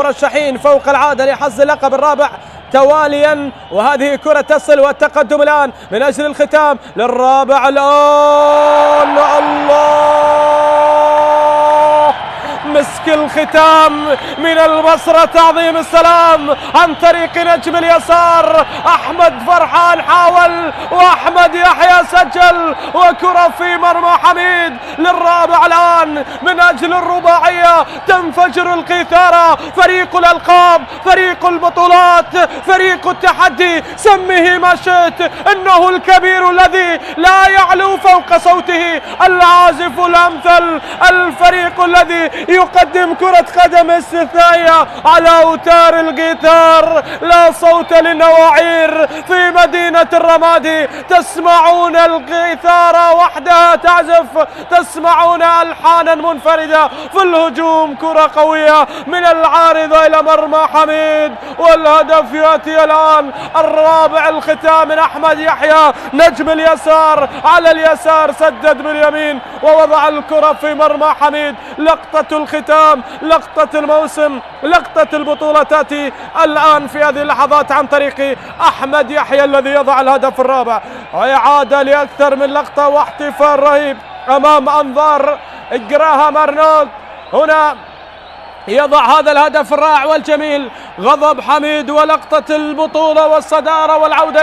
مرشحين فوق العادة لحظ اللقب الرابع تواليا، وهذه كرة تصل والتقدم الآن من أجل الختام للرابع الآن. الله، مسك الختام من البصرة تعظيم السلام عن طريق نجم اليسار. أحمد فرحان حاول وأحمد يحيى سجل، وكرة في مرمى حميد للرابع الآن من أجل الرباعية. تنفجر القيثارة، فريق الألقاب، فريق البطولات، فريق التحدي، سمه ما شئت، إنه الكبير الذي لا يعلو فوق صوته، العازف الأمثل، الفريق الذي يقدم كرة قدم استثنائية على أوتار الجيتار. لا صوت للنواعير في مدينة الرمادي، تسمعون القيثارة وحدها تعزف، تسمعون ألحانا منفردة في الهجوم. كرة قوية من العارضة إلى مرمى حميد، والهدف يأتي الآن الرابع الختام من أحمد يحيى. نجم اليسار على اليسار، سدد باليمين ووضع الكرة في مرمى حميد. لقطة الختام، لقطة الموسم، لقطة البطولة تأتي الآن في هذه اللحظات عن طريق أحمد يحيى الذي يضع الهدف الرابع. إعادة لأكثر من لقطة واحتفال رهيب أمام أنظار جراهام أرنولد. هنا يضع هذا الهدف الرائع والجميل، غضب حميد ولقطة البطولة والصدارة والعودة